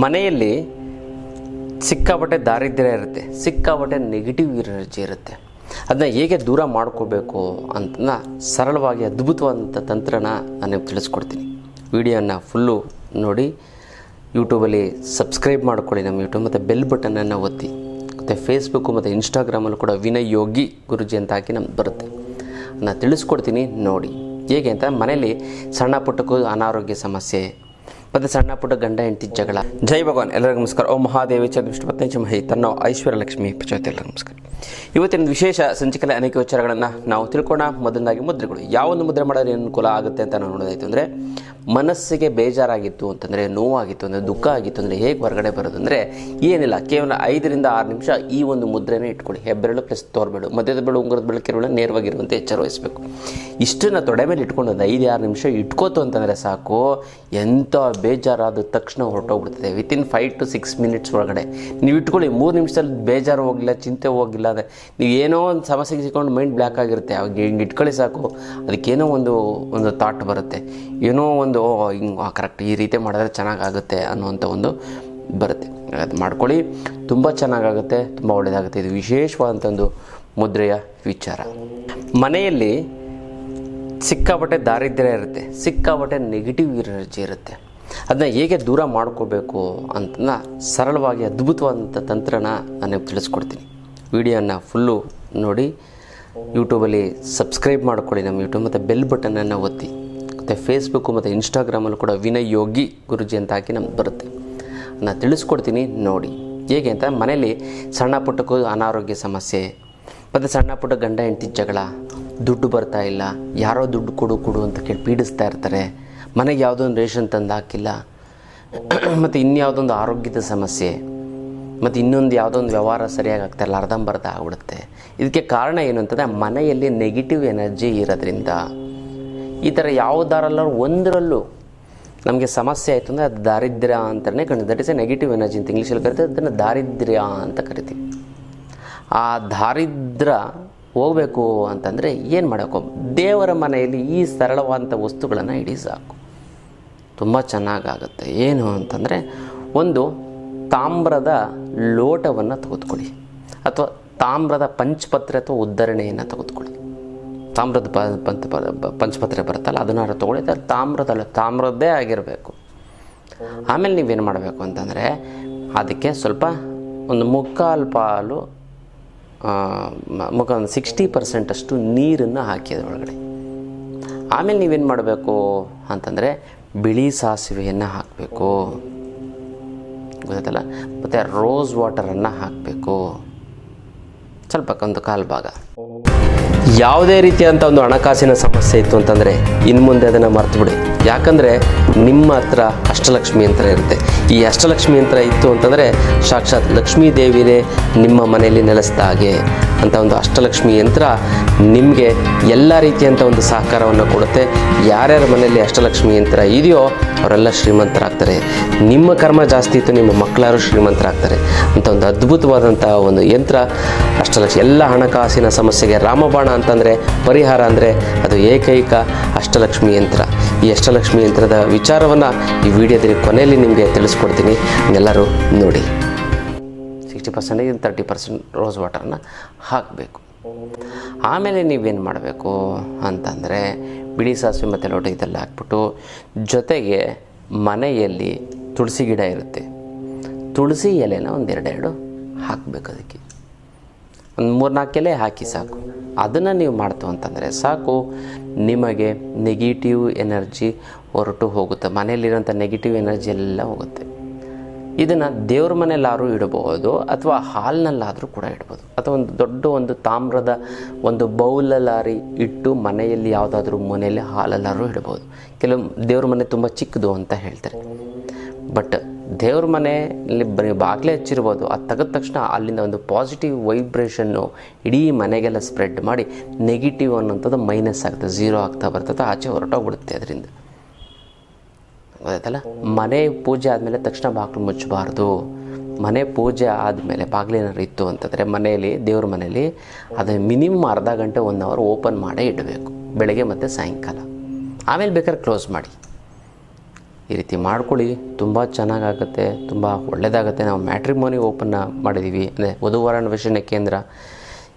ಮನೆಯಲ್ಲಿ ಸಿಕ್ಕಾಪಟ್ಟೆ ದಾರಿದ್ರ್ಯ ಇರುತ್ತೆ, ಸಿಕ್ಕಾಪಟ್ಟೆ ನೆಗೆಟಿವ್ ಎನರ್ಜಿ ಇರುತ್ತೆ. ಅದನ್ನ ಹೇಗೆ ದೂರ ಮಾಡ್ಕೋಬೇಕು ಅಂತ ಸರಳವಾಗಿ ಅದ್ಭುತವಾದಂಥ ತಂತ್ರನ ನಾನು ತಿಳಿಸ್ಕೊಡ್ತೀನಿ. ವಿಡಿಯೋನ ಫುಲ್ಲು ನೋಡಿ, ಯೂಟ್ಯೂಬಲ್ಲಿ ಸಬ್ಸ್ಕ್ರೈಬ್ ಮಾಡ್ಕೊಳ್ಳಿ ನಮ್ಮ ಯೂಟ್ಯೂಬ್, ಮತ್ತು ಬೆಲ್ ಬಟನನ್ನು ಒತ್ತಿ. ಮತ್ತು ಫೇಸ್ಬುಕ್ಕು ಮತ್ತು ಇನ್ಸ್ಟಾಗ್ರಾಮಲ್ಲೂ ಕೂಡ ವಿನಯ್ ಯೋಗಿ ಗುರುಜಿ ಅಂತ ಹಾಕಿ ನಮ್ಗೆ ಬರುತ್ತೆ. ನಾನು ತಿಳಿಸ್ಕೊಡ್ತೀನಿ ನೋಡಿ ಹೇಗೆ ಅಂತ. ಮನೇಲಿ ಸಣ್ಣ ಪುಟ್ಟಕ್ಕೂ ಅನಾರೋಗ್ಯ ಸಮಸ್ಯೆ ಮತ್ತು ಸಣ್ಣ ಪುಟ್ಟ ಗಂಡ ಹೆಂಡತಿ ಜಗಳ. ಜೈ ಭಗವಾನ್, ಎಲ್ಲರಿಗೂ ನಮಸ್ಕಾರ. ಓಂ ಮಹಾದೇವಿ ಚ ವಿಷ್ಣು ಪತ್ನಿ ಮಹಿ ತನ್ನೋ ಐಶ್ವರ್ಯ ಲಕ್ಷ್ಮಿ ಪ್ರಚೋದಯ. ಎಲ್ಲರಿಗೂ ನಮಸ್ಕಾರ. ಇವತ್ತಿನ ವಿಶೇಷ ಸಂಚಿಕೆಯಲ್ಲಿ ಅನೇಕ ವಿಚಾರಗಳನ್ನು ನಾವು ತಿಳ್ಕೊಳ್ಳೋಣ. ಮೊದಲನಾಗಿ ಮುದ್ರೆಗಳು. ಯಾವೊಂದು ಮುದ್ರೆ ಮಾಡೋದ್ರೆ ಅನುಕೂಲ ಆಗುತ್ತೆ ಅಂತ ನಾವು ನೋಡೋದಾಯಿತು ಅಂದರೆ, ಮನಸ್ಸಿಗೆ ಬೇಜಾರಾಗಿತ್ತು ಅಂತಂದರೆ, ನೋವಾಗಿತ್ತು ಅಂದರೆ, ದುಃಖ ಆಗಿತ್ತು ಅಂದರೆ ಹೇಗೆ ಹೊರಗಡೆ ಬರೋದು ಅಂದರೆ ಏನಿಲ್ಲ, ಕೇವಲ 5 ರಿಂದ 6 ನಿಮಿಷ ಈ ಒಂದು ಮುದ್ರೆನೇ ಇಟ್ಕೊಳ್ಳಿ. ಹೆಬ್ಬೆರಳು ಪ್ಲಸ್ ತೋರ್ಬೇಡು, ಮಧ್ಯದ ಬೆರಳು ಉಂಗುರದ ಬೆರಳು ಕಿರುಳ ನೇರವಾಗಿರುವಂತೆ ಎಚ್ಚರ ವಹಿಸಬೇಕು. ಇಷ್ಟನ್ನು ತೊಡೆ ಮೇಲೆ ಇಟ್ಕೊಂಡು ಒಂದು 5-6 ನಿಮಿಷ ಇಟ್ಕೋತು ಅಂತಂದರೆ ಸಾಕು, ಎಂಥ ಬೇಜಾರಾದ ತಕ್ಷಣ ಹೊರಟೋಗ್ಬಿಡ್ತದೆ. ವಿತಿನ್ 5 to 6 ಮಿನಿಟ್ಸ್ ಒಳಗಡೆ ನೀವು ಇಟ್ಕೊಳ್ಳಿ. 3 ನಿಮಿಷದಲ್ಲಿ ಬೇಜಾರು ಹೋಗಿಲ್ಲ, ಚಿಂತೆ ಹೋಗಿಲ್ಲ, ಅಂದರೆ ನೀವು ಏನೋ ಒಂದು ಸಮಸ್ಯೆಗೆ ಸಿಕ್ಕೊಂಡು ಮೈಂಡ್ ಬ್ಲ್ಯಾಕ್ ಆಗಿರುತ್ತೆ. ಅವಾಗ ಹಿಂಗೆ ಇಟ್ಕೊಳ್ಳಿ ಸಾಕು, ಅದಕ್ಕೇನೋ ಒಂದು ಥಾಟ್ ಬರುತ್ತೆ, ಏನೋ ಒಂದು ಹಿಂಗೆ ಕರೆಕ್ಟ್ ಈ ರೀತಿ ಮಾಡಿದ್ರೆ ಚೆನ್ನಾಗಾಗುತ್ತೆ ಅನ್ನುವಂಥ ಒಂದು ಬರುತ್ತೆ. ಅದು ಮಾಡ್ಕೊಳ್ಳಿ, ತುಂಬ ಚೆನ್ನಾಗಾಗುತ್ತೆ, ತುಂಬ ಒಳ್ಳೆಯದಾಗುತ್ತೆ. ಇದು ವಿಶೇಷವಾದಂಥ ಒಂದು ಮುದ್ರೆಯ ವಿಚಾರ. ಮನೆಯಲ್ಲಿ ಸಿಕ್ಕಾಪಟ್ಟೆ ದಾರಿದ್ರ್ಯ ಇರುತ್ತೆ, ಸಿಕ್ಕಾಪಟ್ಟೆ ನೆಗೆಟಿವ್ ಎನರ್ಜಿ ಇರುತ್ತೆ. ಅದನ್ನ ಹೇಗೆ ದೂರ ಮಾಡ್ಕೋಬೇಕು ಅಂತ ಸರಳವಾಗಿ ಅದ್ಭುತವಾದಂಥ ತಂತ್ರನ ನಾನು ತಿಳಿಸ್ಕೊಡ್ತೀನಿ. ವಿಡಿಯೋನ ಫುಲ್ಲು ನೋಡಿ, ಯೂಟ್ಯೂಬಲ್ಲಿ ಸಬ್ಸ್ಕ್ರೈಬ್ ಮಾಡ್ಕೊಳ್ಳಿ ನಮ್ಮ ಯೂಟ್ಯೂಬ್, ಮತ್ತು ಬೆಲ್ ಬಟನನ್ನು ಒತ್ತಿ. ಮತ್ತು ಫೇಸ್ಬುಕ್ಕು ಮತ್ತು ಇನ್ಸ್ಟಾಗ್ರಾಮಲ್ಲೂ ಕೂಡ ವಿನಯ್ ಯೋಗಿ ಗುರುಜಿ ಅಂತ ಹಾಕಿ ನಮ್ಗೆ ಬರುತ್ತೆ. ನಾನು ತಿಳಿಸ್ಕೊಡ್ತೀನಿ ನೋಡಿ ಹೇಗೆ ಅಂತ. ಮನೇಲಿ ಸಣ್ಣ ಪುಟ್ಟಕ್ಕೂ ಅನಾರೋಗ್ಯ ಸಮಸ್ಯೆ ಮತ್ತು ಸಣ್ಣ ಪುಟ್ಟ ಗಂಡ ಹೆಂಡತಿ ಜಗಳ, ದುಡ್ಡು ಬರ್ತಾ ಇಲ್ಲ, ಯಾರೋ ದುಡ್ಡು ಕೊಡು ಅಂತ ಕೇಳಿ ಪೀಡಿಸ್ತಾ ಇರ್ತಾರೆ, ಮನೆಗೆ ಯಾವುದೋ ಒಂದು ರೇಷನ್ ತಂದು ಹಾಕಿಲ್ಲ, ಮತ್ತು ಇನ್ಯಾವುದೊಂದು ಆರೋಗ್ಯದ ಸಮಸ್ಯೆ, ಮತ್ತು ಇನ್ನೊಂದು ಯಾವುದೋ ಒಂದು ವ್ಯವಹಾರ ಸರಿಯಾಗಿ ಆಗ್ತಾಯಿಲ್ಲ, ಅರ್ಧಂಬರ್ಧ ಆಗ್ಬಿಡುತ್ತೆ. ಇದಕ್ಕೆ ಕಾರಣ ಏನು ಅಂತಂದರೆ, ಮನೆಯಲ್ಲಿ ನೆಗೆಟಿವ್ ಎನರ್ಜಿ ಇರೋದ್ರಿಂದ. ಈ ಥರ ಯಾವುದಾರಲ್ಲೂ ಒಂದರಲ್ಲೂ ನಮಗೆ ಸಮಸ್ಯೆ ಆಯಿತು ಅಂದರೆ ಅದು ದಾರಿದ್ರ್ಯ ಅಂತಲೇ ಕರೀತೀವಿ. That is A negative energy ಅಂತ ಇಂಗ್ಲೀಷಲ್ಲಿ ಕರಿತೀವಿ, ಅದನ್ನು ದಾರಿದ್ರ್ಯ ಅಂತ ಕರಿತೀವಿ. ಆ ದಾರಿದ್ರ್ಯ ಹೋಗಬೇಕು ಅಂತಂದರೆ ಏನು ಮಾಡಬೇಕು? ದೇವರ ಮನೆಯಲ್ಲಿ ಈ ಸರಳವಾದಂಥ ವಸ್ತುಗಳನ್ನು ಇಡಿ ಸಾಕು, ತುಂಬ ಚೆನ್ನಾಗಾಗುತ್ತೆ. ಏನು ಅಂತಂದರೆ, ಒಂದು ತಾಮ್ರದ ಲೋಟವನ್ನು ತೆಗೆದುಕೊಳ್ಳಿ, ಅಥವಾ ತಾಮ್ರದ ಪಂಚಪತ್ರೆ ಅಥವಾ ಉದ್ಧರಣೆಯನ್ನು ತೆಗೆದುಕೊಳ್ಳಿ. ತಾಮ್ರದ ಪಂಚಪತ್ರೆ ಬರುತ್ತಲ್ಲ, ಅದನ್ನಾರು ತೊಗೊಳ್ಳಿ. ತಾಮ್ರದ್ದೇ ಆಗಿರಬೇಕು. ಆಮೇಲೆ ನೀವೇನು ಮಾಡಬೇಕು ಅಂತಂದರೆ, ಅದಕ್ಕೆ ಸ್ವಲ್ಪ ಒಂದು ಮುಕ್ಕಾಲು ಪಾಲು ಒಂದು 60% ಅಷ್ಟು ನೀರನ್ನು ಹಾಕಿ ಅದರೊಳಗಡೆ. ಆಮೇಲೆ ನೀವೇನು ಮಾಡಬೇಕು ಅಂತಂದರೆ, ಬಿಳಿ ಸಾಸಿವೆಯನ್ನು ಹಾಕಬೇಕು, ಗೊತ್ತಲ್ಲ, ಮತ್ತು ರೋಸ್ ವಾಟರನ್ನು ಹಾಕಬೇಕು, ಸ್ವಲ್ಪ ಒಂದು ಕಾಲು ಭಾಗ. ಯಾವುದೇ ರೀತಿಯಂಥ ಒಂದು ಹಣಕಾಸಿನ ಸಮಸ್ಯೆ ಇತ್ತು ಅಂತಂದರೆ ಇನ್ನು ಮುಂದೆ ಅದನ್ನು ಮರ್ತುಬಿಡಿ. ಯಾಕಂದರೆ ನಿಮ್ಮ ಹತ್ರ ಅಷ್ಟಲಕ್ಷ್ಮಿ ಯಂತ್ರ ಇರುತ್ತೆ. ಈ ಅಷ್ಟಲಕ್ಷ್ಮಿ ಯಂತ್ರ ಇತ್ತು ಅಂತಂದರೆ ಸಾಕ್ಷಾತ್ ಲಕ್ಷ್ಮೀ ದೇವಿನೇ ನಿಮ್ಮ ಮನೆಯಲ್ಲಿ ನೆಲೆಸಿದ ಹಾಗೆ ಅಂತ ಒಂದು ಅಷ್ಟಲಕ್ಷ್ಮಿ ಯಂತ್ರ ನಿಮಗೆ ಎಲ್ಲ ರೀತಿಯಂಥ ಒಂದು ಸಹಕಾರವನ್ನು ಕೊಡುತ್ತೆ. ಯಾರ್ಯಾರ ಮನೆಯಲ್ಲಿ ಅಷ್ಟಲಕ್ಷ್ಮಿ ಯಂತ್ರ ಇದೆಯೋ ಅವರೆಲ್ಲ ಶ್ರೀಮಂತರಾಗ್ತಾರೆ. ನಿಮ್ಮ ಕರ್ಮ ಜಾಸ್ತಿ ಇತ್ತು, ನಿಮ್ಮ ಮಕ್ಕಳಾರು ಶ್ರೀಮಂತರಾಗ್ತಾರೆ ಅಂತ ಒಂದು ಅದ್ಭುತವಾದಂಥ ಒಂದು ಯಂತ್ರ ಅಷ್ಟಲಕ್ಷ್ಮಿ. ಎಲ್ಲ ಹಣಕಾಸಿನ ಸಮಸ್ಯೆಗೆ ರಾಮಬಾಣ ಅಂತಂದರೆ ಪರಿಹಾರ ಅಂದರೆ ಅದು ಏಕೈಕ ಅಷ್ಟಲಕ್ಷ್ಮಿ ಯಂತ್ರ. ಈ ಅಷ್ಟಲಕ್ಷ್ಮಿ ಯಂತ್ರದ ವಿಚಾರವನ್ನು ಈ ವಿಡಿಯೋದಲ್ಲಿ ಕೊನೆಯಲ್ಲಿ ನಿಮಗೆ ತಿಳಿಸ್ಕೊಡ್ತೀನಿ, ಎಲ್ಲರೂ ನೋಡಿ. 60% 30% ರೋಸ್ ವಾಟರನ್ನ ಹಾಕಬೇಕು. ಆಮೇಲೆ ನೀವೇನು ಮಾಡಬೇಕು ಅಂತಂದರೆ, ಬಿಳಿ ಸಾಸಿವೆ ಮತ್ತು ಲೋಟ ಇದೆಲ್ಲ ಹಾಕ್ಬಿಟ್ಟು, ಜೊತೆಗೆ ಮನೆಯಲ್ಲಿ ತುಳಸಿ ಗಿಡ ಇರುತ್ತೆ, ತುಳಸಿ ಎಲೆನ ಒಂದು 2 ಹಾಕಬೇಕು. ಅದಕ್ಕೆ ಒಂದು 3-4 ಎಲೆ ಹಾಕಿ ಸಾಕು. ಅದನ್ನು ನೀವು ಮಾಡ್ತು ಅಂತಂದರೆ ಸಾಕು, ನಿಮಗೆ ನೆಗೆಟಿವ್ ಎನರ್ಜಿ ಹೊರಟು ಹೋಗುತ್ತೆ. ಮನೆಯಲ್ಲಿರೋಂಥ ನೆಗೆಟಿವ್ ಎನರ್ಜಿ ಎಲ್ಲ ಹೋಗುತ್ತೆ. ಇದನ್ನು ದೇವ್ರ ಮನೆಯಲ್ಲಾದರೂ ಇಡಬಹುದು, ಅಥವಾ ಹಾಲ್ನಲ್ಲಾದರೂ ಕೂಡ ಇಡ್ಬೋದು, ಅಥವಾ ಒಂದು ದೊಡ್ಡ ಒಂದು ತಾಮ್ರದ ಒಂದು ಬೌಲಲ್ಲಾರಿ ಇಟ್ಟು ಮನೆಯಲ್ಲಿ ಯಾವುದಾದ್ರೂ ಮನೆಯಲ್ಲಿ ಹಾಲಲ್ಲಾದರೂ ಇಡ್ಬೋದು. ಕೆಲವು ದೇವ್ರ ಮನೆ ತುಂಬ ಚಿಕ್ಕದು ಅಂತ ಹೇಳ್ತಾರೆ, ಬಟ್ ದೇವ್ರ ಮನೆಯಲ್ಲಿ ಬರೀ ಬಾಗಿಲೇ ಹಚ್ಚಿರ್ಬೋದು. ಅದು ತೆಗೆದ ತಕ್ಷಣ ಅಲ್ಲಿಂದ ಒಂದು ಪಾಸಿಟಿವ್ ವೈಬ್ರೇಷನ್ನು ಇಡೀ ಮನೆಗೆಲ್ಲ ಸ್ಪ್ರೆಡ್ ಮಾಡಿ ನೆಗೆಟಿವ್ ಅನ್ನೋಂಥದ್ದು ಮೈನಸ್ ಆಗ್ತದೆ, 0 ಆಗ್ತಾ ಬರ್ತದೆ, ಆಚೆ ಹೊರಟೋಗ್ಬಿಡುತ್ತೆ ಅದರಿಂದ. ಗೊತ್ತಾಯ್ತಲ್ಲ? ಮನೆ ಪೂಜೆ ಆದಮೇಲೆ ತಕ್ಷಣ ಬಾಗಿಲು ಮುಚ್ಚಬಾರ್ದು. ಮನೆ ಪೂಜೆ ಆದಮೇಲೆ ಬಾಗಿಲೇನಾದ್ರು ಇತ್ತು ಅಂತಂದರೆ ಮನೆಯಲ್ಲಿ, ದೇವ್ರ ಮನೆಯಲ್ಲಿ, ಅದು ಮಿನಿಮಮ್ ಅರ್ಧ ಗಂಟೆ 1 ಅವರ್ ಓಪನ್ ಮಾಡೇ ಇಡಬೇಕು, ಬೆಳಗ್ಗೆ ಮತ್ತು ಸಾಯಂಕಾಲ. ಆಮೇಲೆ ಬೇಕಾದ್ರೆ ಕ್ಲೋಸ್ ಮಾಡಿ. ಈ ರೀತಿ ಮಾಡ್ಕೊಳ್ಳಿ, ತುಂಬ ಚೆನ್ನಾಗಾಗುತ್ತೆ, ತುಂಬ ಒಳ್ಳೆಯದಾಗುತ್ತೆ. ನಾವು ಮ್ಯಾಟ್ರಿಮೋನಿ ಓಪನ್ನ ಮಾಡಿದ್ದೀವಿ, ಅಂದರೆ ವಧುವರ ಅನ್ವೇಷಣೆ ಕೇಂದ್ರ.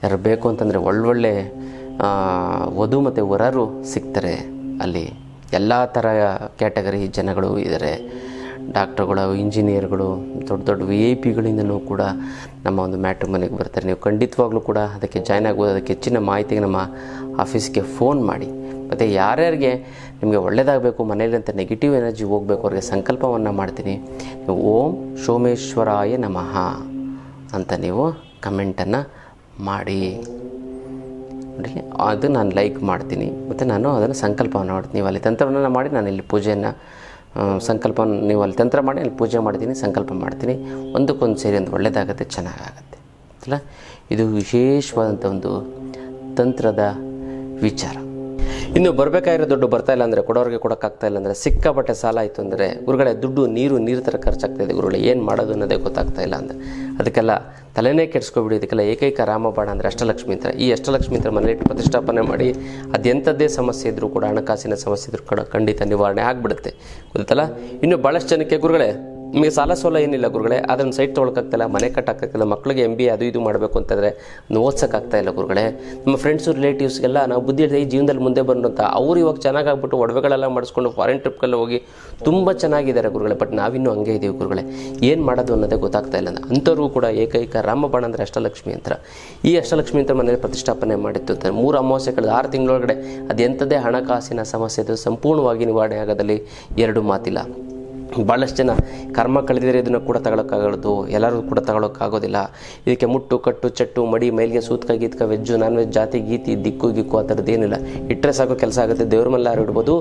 ಯಾರು ಬೇಕು ಅಂತಂದರೆ ಒಳ್ಳೊಳ್ಳೆ ವಧು ಮತ್ತು ವರರು ಸಿಗ್ತಾರೆ. ಅಲ್ಲಿ ಎಲ್ಲ ಥರ ಕ್ಯಾಟಗರಿ ಜನಗಳು ಇದ್ದಾರೆ. ಡಾಕ್ಟ್ರುಗಳು, ಇಂಜಿನಿಯರ್ಗಳು, ದೊಡ್ಡ ದೊಡ್ಡ VIP ಗಳಿಂದನೂ ಕೂಡ ನಮ್ಮ ಒಂದು ಮ್ಯಾಟ್ರಿಮೋನಿಗೆ ಬರ್ತಾರೆ. ನೀವು ಖಂಡಿತವಾಗ್ಲೂ ಕೂಡ ಅದಕ್ಕೆ ಜಾಯ್ನ್ ಆಗ್ಬೋದು. ಅದಕ್ಕೆ ಹೆಚ್ಚಿನ ಮಾಹಿತಿಗೆ ನಮ್ಮ ಆಫೀಸ್ಗೆ ಫೋನ್ ಮಾಡಿ. ಮತ್ತು ಯಾರ್ಯಾರಿಗೆ ನಿಮಗೆ ಒಳ್ಳೆಯದಾಗಬೇಕು, ಮನೇಲಿ ಅಂತ ನೆಗೆಟಿವ್ ಎನರ್ಜಿ ಹೋಗಬೇಕು, ಅವ್ರಿಗೆ ಸಂಕಲ್ಪವನ್ನು ಮಾಡ್ತೀನಿ. ನೀವು ಓಂ ಸೋಮೇಶ್ವರಾಯ ನಮಃ ಅಂತ ನೀವು ಕಮೆಂಟನ್ನು ಮಾಡಿ ನೋಡಿ. ಅದು ನಾನು ಲೈಕ್ ಮಾಡ್ತೀನಿ ಮತ್ತು ನಾನು ಅದನ್ನು ಸಂಕಲ್ಪವನ್ನು ಮಾಡ್ತೀನಿ. ನೀವು ಅಲ್ಲಿ ತಂತ್ರವನ್ನು ಮಾಡಿ, ನಾನು ಇಲ್ಲಿ ಪೂಜೆಯನ್ನು ಸಂಕಲ್ಪ, ನೀವು ಅಲ್ಲಿ ತಂತ್ರ ಮಾಡಿ ಅಲ್ಲಿ ಪೂಜೆ ಮಾಡ್ತೀನಿ, ಸಂಕಲ್ಪ ಮಾಡ್ತೀನಿ. ಒಂದಕ್ಕೊಂದು ಸೇರಿ ಒಂದು ಒಳ್ಳೆಯದಾಗುತ್ತೆ, ಚೆನ್ನಾಗಾಗತ್ತೆ ಅಲ್ಲ. ಇದು ವಿಶೇಷವಾದಂಥ ಒಂದು ತಂತ್ರದ ವಿಚಾರ. ಇನ್ನು ಬರಬೇಕಾಗಿರೋ ದುಡ್ಡು ಬರ್ತಾಯಿಲ್ಲ ಅಂದರೆ, ಕೊಡೋರಿಗೆ ಕೊಡೋಕ್ಕಾಗ್ತಾಯಿಲ್ಲ ಅಂದರೆ, ಸಿಕ್ಕಾಪಟ್ಟೆ ಸಾಲ ಆಯಿತು ಅಂದರೆ, ಗುರುಗಳೇ ದುಡ್ಡು ನೀರು ಥರ ಖರ್ಚಾಗ್ತಾಯಿದೆ ಗುರುಗಳೇ, ಏನು ಮಾಡೋದು ಅನ್ನೋದೇ ಗೊತ್ತಾಗ್ತಾಯಿಲ್ಲ ಅಂದರೆ, ಅದಕ್ಕೆಲ್ಲ ತಲೆನೇ ಕೆಡಿಸ್ಕೊಬಿಡಿ. ಇದಕ್ಕೆಲ್ಲ ಏಕೈಕ ರಾಮಬಾಣ ಅಂದರೆ ಅಷ್ಟಲಕ್ಷ್ಮಿ ಯಂತ್ರ. ಈ ಅಷ್ಟಲಕ್ಷ್ಮಿ ಯಂತ್ರ ಮನೆಯಲ್ಲಿ ಪ್ರತಿಷ್ಠಾಪನೆ ಮಾಡಿ, ಅದೆಂಥದ್ದೇ ಸಮಸ್ಯೆ ಇದ್ದರೂ ಕೂಡ, ಹಣಕಾಸಿನ ಸಮಸ್ಯೆ ಇದ್ರೂ ಕೂಡ ಖಂಡಿತ ನಿವಾರಣೆ ಆಗಿಬಿಡುತ್ತೆ, ಗೊತ್ತಲ್ಲ. ಇನ್ನು ಭಾಳಷ್ಟು ಜನಕ್ಕೆ ಗುರುಗಳೇ ನಿಮಗೆ ಸಾಲ ಸೋಲ ಏನಿಲ್ಲ ಗುರುಗಳೇ, ಅದನ್ನು ಸೈಟ್ ತೊಗೊಳಕ್ಕಾಗ್ತಾಯಿಲ್ಲ, ಮನೆ ಕಟ್ಟೋಕ್ಕಾಗ್ತಿಲ್ಲ, ಮಕ್ಕಳಿಗೆ MBA ಅದು ಇದು ಮಾಡಬೇಕು ಅಂತಂದರೆ ಓದ್ಸೋಕ್ಕಾಗ್ತಾಯಿಲ್ಲ ಗುರುಗಳೇ. ನಮ್ಮ ಫ್ರೆಂಡ್ಸು ರಿಲೇಟಿವ್ಸ್ಗೆಲ್ಲ ನಾವು ಬುದ್ಧಿ ಹೇಳಿದೆ ಈ ಜೀವನದಲ್ಲಿ ಮುಂದೆ ಬಂದು ಅಂತ, ಅವ್ರು ಇವಾಗ ಚೆನ್ನಾಗಾಗ್ಬಿಟ್ಟು ಒಡವೆಗಳೆಲ್ಲ ಮಾಡಿಸ್ಕೊಂಡು ಫಾರಿನ್ ಟ್ರಿಪ್ಗೆಲ್ಲ ಹೋಗಿ ತುಂಬ ಚೆನ್ನಾಗಿದ್ದಾರೆ ಗುರುಗಳೇ. ಬಟ್ ನಾವಿನ್ನೂ ಹಂಗೆ ಇದ್ದೀವಿ ಗುರುಗಳೇ, ಏನು ಮಾಡೋದು ಅನ್ನೋದೇ ಗೊತ್ತಾಗ್ತಾಯಿಲ್ಲ. ಅಂಥವ್ರಿಗೂ ಕೂಡ ಏಕೈಕ ರಾಮಬಾಣ ಅಂದರೆ ಅಷ್ಟಲಕ್ಷ್ಮಿ ಯಂತ್ರ. ಈ ಅಷ್ಟಲಕ್ಷ್ಮಿ ಯಂತ್ರ ಮನೇಲಿ ಪ್ರತಿಷ್ಠಾಪನೆ ಮಾಡಿತ್ತು ಅಂತ 3 ಅಮಾವಾಸ್ಯೆ ಕಳೆದ 6 ತಿಂಗಳೊಳಗಡೆ ಅದೆಂಥದ್ದೇ ಹಣಕಾಸಿನ ಸಮಸ್ಯೆ ಅದು ಸಂಪೂರ್ಣವಾಗಿ ನಿವಾರಣೆ ಆಗೋದಲ್ಲಿ 2 ಮಾತಿಲ್ಲ. ಭಾಳಷ್ಟು ಜನ ಕರ್ಮ ಕಳೆದಿದ್ರೆ ಇದನ್ನು ಕೂಡ ತಗೊಳಕ್ಕಾಗೋದು, ಎಲ್ಲರೂ ಕೂಡ ತಗೊಳಕ್ಕಾಗೋದಿಲ್ಲ. ಇದಕ್ಕೆ ಮುಟ್ಟು ಕಟ್ಟು ಚಟ್ಟು ಮಡಿ ಮೈಲಿಗೆ ಸೂತ್ಕ ಗೀತ್ಕ ವೆಜ್ಜು ನಾನ್ ವೆಜ್ ಜಾತಿ ಗೀತಿ ದಿಕ್ಕು ಗಿಕ್ಕು ಆ ಥರದ್ದು ಏನಿಲ್ಲ. ಇಟ್ಟರೆ ಸಾಕು ಕೆಲಸ ಆಗುತ್ತೆ. ದೇವ್ರ ಮೇಲಾದ್ರೂ ಇಡ್ಬೋದು,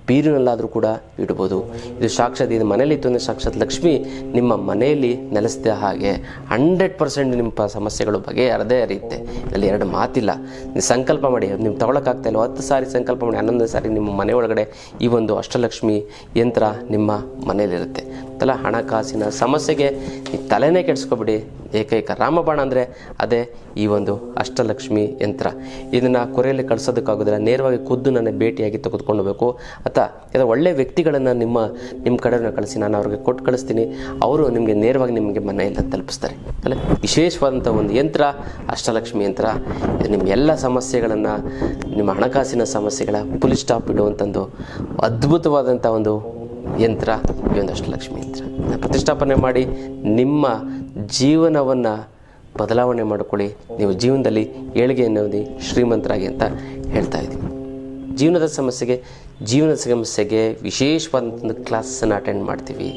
ಬೀರಿನಲ್ಲಾದರೂ ಕೂಡ ಇಡ್ಬೋದು. ಇದು ಸಾಕ್ಷಾತ್, ಇದು ಮನೇಲಿ ಇತ್ತು ಅಂದರೆ ಸಾಕ್ಷಾತ್ ಲಕ್ಷ್ಮಿ ನಿಮ್ಮ ಮನೆಯಲ್ಲಿ ನೆಲೆಸಿದ ಹಾಗೆ 100% ನಿಮ್ಮ ಸಮಸ್ಯೆಗಳು ಬಗೆಹರದೇ ಹರಿಯುತ್ತೆ. ಇಲ್ಲಿ 2 ಮಾತಿಲ್ಲ. ನೀವು ಸಂಕಲ್ಪ ಮಾಡಿ, ನೀವು ತಗೊಳಕ್ಕಾಗ್ತಾಯಿಲ್ಲ 10 ಸಾರಿ ಸಂಕಲ್ಪ ಮಾಡಿ, 11 ಸಾರಿ ನಿಮ್ಮ ಮನೆ ಒಳಗಡೆ ಈ ಒಂದು ಅಷ್ಟಲಕ್ಷ್ಮಿ ಯಂತ್ರ ನಿಮ್ಮ ಮನೆಯಲ್ಲಿರುತ್ತೆ ಅಲ್ಲ. ಹಣಕಾಸಿನ ಸಮಸ್ಯೆಗೆ ಈ ತಲೆನೇ ಕೆಡಿಸ್ಕೊಬಿಡಿ. ಏಕೈಕ ರಾಮಬಾಣ ಅಂದರೆ ಅದೇ ಈ ಒಂದು ಅಷ್ಟಲಕ್ಷ್ಮಿ ಯಂತ್ರ. ಇದನ್ನು ಕೊರೆಯಲ್ಲಿ ಕಳಿಸೋದಕ್ಕಾಗೋದಿಲ್ಲ, ನೇರವಾಗಿ ಖುದ್ದು ನನ್ನ ಭೇಟಿಯಾಗಿ ತೆಗೆದುಕೊಂಡು ಹೋಗಬೇಕು. ಅಥವಾ ಒಳ್ಳೆಯ ವ್ಯಕ್ತಿಗಳನ್ನು ನಿಮ್ಮ ಕಡೆಯನ್ನು ಕಳಿಸಿ, ನಾನು ಅವ್ರಿಗೆ ಕೊಟ್ಟು ಕಳಿಸ್ತೀನಿ, ಅವರು ನಿಮಗೆ ನೇರವಾಗಿ ನಿಮಗೆ ಮನೆಯೆಲ್ಲ ತಲುಪಿಸ್ತಾರೆ ಅಲ್ಲ. ವಿಶೇಷವಾದಂಥ ಒಂದು ಯಂತ್ರ ಅಷ್ಟಲಕ್ಷ್ಮಿ ಯಂತ್ರ. ಇದು ನಿಮ್ಮ ಎಲ್ಲ ಸಮಸ್ಯೆಗಳನ್ನು, ನಿಮ್ಮ ಹಣಕಾಸಿನ ಸಮಸ್ಯೆಗಳ ಫುಲ್ ಸ್ಟಾಪ್ ಇಡುವಂಥದ್ದು ಅದ್ಭುತವಾದಂಥ ಒಂದು ಯಂತ್ರ ಈ ಒಂದು ಅಷ್ಟಲಕ್ಷ್ಮಿ ಯಂತ್ರ. ಪ್ರತಿಷ್ಠಾಪನೆ ಮಾಡಿ ನಿಮ್ಮ ಜೀವನವನ್ನು ಬದಲಾವಣೆ ಮಾಡಿಕೊಳ್ಳಿ. ನೀವು ಜೀವನದಲ್ಲಿ ಏಳಿಗೆ ಅನ್ನೋದು ಶ್ರೀಮಂತರಾಗಿ ಅಂತ ಹೇಳ್ತಾ ಇದ್ದೀವಿ. ಜೀವನದ ಸಮಸ್ಯೆಗೆ ವಿಶೇಷವಾದಂಥ ಕ್ಲಾಸನ್ನು ಅಟೆಂಡ್ ಮಾಡ್ತೀವಿ.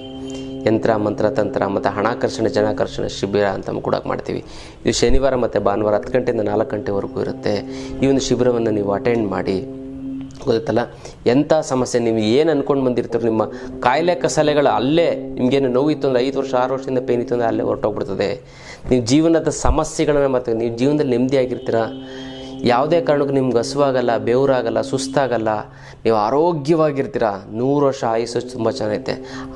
ಯಂತ್ರ ಮಂತ್ರ ತಂತ್ರ ಮತ್ತು ಹಣಾಕರ್ಷಣೆ ಜನಾಕರ್ಷಣೆ ಶಿಬಿರ ಅಂತ ಕೂಡ ಮಾಡ್ತೀವಿ. ಇದು ಶನಿವಾರ ಮತ್ತು ಭಾನುವಾರ 10 ಗಂಟೆಯಿಂದ 4 ಗಂಟೆವರೆಗೂ ಇರುತ್ತೆ. ಈ ಒಂದು ಶಿಬಿರವನ್ನು ನೀವು ಅಟೆಂಡ್ ಮಾಡಿ, ಗೊತ್ತಲ್ಲ. ಎಂಥ ಸಮಸ್ಯೆ ನೀವು ಏನು ಅಂದ್ಕೊಂಡು ಬಂದಿರ್ತೀರೋ, ನಿಮ್ಮ ಕಾಯಿಲೆ ಕಸಲೆಗಳು ಅಲ್ಲೇ, ನಿಮಗೇನು ನೋವಿತ್ತು ಅಂದರೆ 5 ವರ್ಷ 6 ವರ್ಷದಿಂದ ಪೇನ್ ಇತ್ತು ಅಂದರೆ ಅಲ್ಲೇ ಹೊರಟೋಗ್ಬಿಡ್ತದೆ. ನೀವು ಜೀವನದ ಸಮಸ್ಯೆಗಳನ್ನು ಮತ್ತು ನೀವು ಜೀವನದಲ್ಲಿ ನೆಮ್ಮದಿಯಾಗಿರ್ತೀರ. ಯಾವುದೇ ಕಾರಣಕ್ಕೂ ನಿಮ್ಗೆ ಹಸುವಾಗಲ್ಲ, ಬೆವರಾಗಲ್ಲ, ಸುಸ್ತಾಗಲ್ಲ, ನೀವು ಆರೋಗ್ಯವಾಗಿರ್ತೀರ. 100 ವರ್ಷ ಆಯುಸ್ಸು ತುಂಬ ಚೆನ್ನಾಗೈತೆ.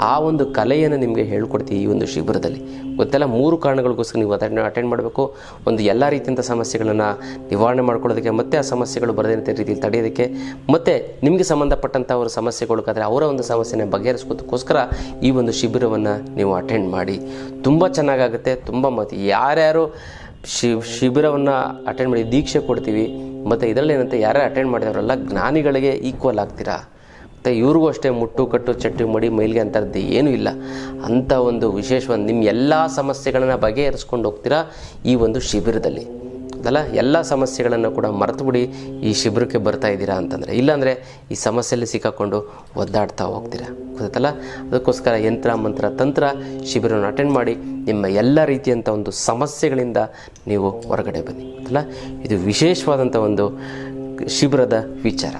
ಆ ಒಂದು ಕಲೆಯನ್ನು ನಿಮಗೆ ಹೇಳ್ಕೊಡ್ತೀವಿ ಈ ಒಂದು ಶಿಬಿರದಲ್ಲಿ, ಗೊತ್ತೆಲ್ಲ. 3 ಕಾರಣಗಳಿಗೋಸ್ಕರ ನೀವು ಅಟೆಂಡ್ ಮಾಡಬೇಕು. ಒಂದು ಎಲ್ಲ ರೀತಿಯಂಥ ಸಮಸ್ಯೆಗಳನ್ನು ನಿವಾರಣೆ ಮಾಡ್ಕೊಳ್ಳೋದಕ್ಕೆ, ಮತ್ತು ಆ ಸಮಸ್ಯೆಗಳು ಬರದಂಥ ರೀತಿಯಲ್ಲಿ ತಡೆಯೋದಕ್ಕೆ, ಮತ್ತು ನಿಮಗೆ ಸಂಬಂಧಪಟ್ಟಂಥ ಅವರ ಸಮಸ್ಯೆಗಳಿಗಾದರೆ ಅವರ ಒಂದು ಸಮಸ್ಯೆನ ಬಗೆಹರಿಸ್ಕೋದಕ್ಕೋಸ್ಕರ ಈ ಒಂದು ಶಿಬಿರವನ್ನು ನೀವು ಅಟೆಂಡ್ ಮಾಡಿ. ತುಂಬ ಚೆನ್ನಾಗಾಗುತ್ತೆ. ತುಂಬ ಮತ್ತು ಯಾರ್ಯಾರು ಶಿಬಿರವನ್ನು ಅಟೆಂಡ್ ಮಾಡಿ ದೀಕ್ಷೆ ಕೊಡ್ತೀವಿ. ಮತ್ತು ಇದರಲ್ಲಿ ಏನಂತ ಯಾರೇ ಅಟೆಂಡ್ ಮಾಡಿದವರೆಲ್ಲ ಜ್ಞಾನಿಗಳಿಗೆ ಈಕ್ವಲ್ ಆಗ್ತೀರಾ. ಮತ್ತು ಇವ್ರಿಗೂ ಅಷ್ಟೇ ಮುಟ್ಟು ಕಟ್ಟು ಚಟ್ಟಿ ಮಡಿ ಮೈಲಿಗೆ ಅಂಥದ್ದು ಏನೂ ಇಲ್ಲ. ಅಂಥ ಒಂದು ವಿಶೇಷವಾದ ನಿಮ್ಮ ಎಲ್ಲ ಸಮಸ್ಯೆಗಳನ್ನು ಬಗೆಹರಿಸ್ಕೊಂಡು ಹೋಗ್ತೀರಾ ಈ ಒಂದು ಶಿಬಿರದಲ್ಲಿ ಅದಲ್ಲ. ಎಲ್ಲ ಸಮಸ್ಯೆಗಳನ್ನು ಕೂಡ ಮರೆತು ಬಿಡಿ ಈ ಶಿಬಿರಕ್ಕೆ ಬರ್ತಾ ಇದ್ದೀರಾ ಅಂತಂದರೆ. ಇಲ್ಲಾಂದರೆ ಈ ಸಮಸ್ಯೆಯಲ್ಲಿ ಸಿಕ್ಕಾಕೊಂಡು ಒದ್ದಾಡ್ತಾ ಹೋಗ್ತೀರಾ, ಗೊತ್ತಲ್ಲ. ಅದಕ್ಕೋಸ್ಕರ ಯಂತ್ರ ಮಂತ್ರ ತಂತ್ರ ಶಿಬಿರವನ್ನು ಅಟೆಂಡ್ ಮಾಡಿ ನಿಮ್ಮ ಎಲ್ಲ ರೀತಿಯಂಥ ಒಂದು ಸಮಸ್ಯೆಗಳಿಂದ ನೀವು ಹೊರಗಡೆ ಬನ್ನಿ ಅಲ್ಲ. ಇದು ವಿಶೇಷವಾದಂಥ ಒಂದು ಶಿಬಿರದ ವಿಚಾರ.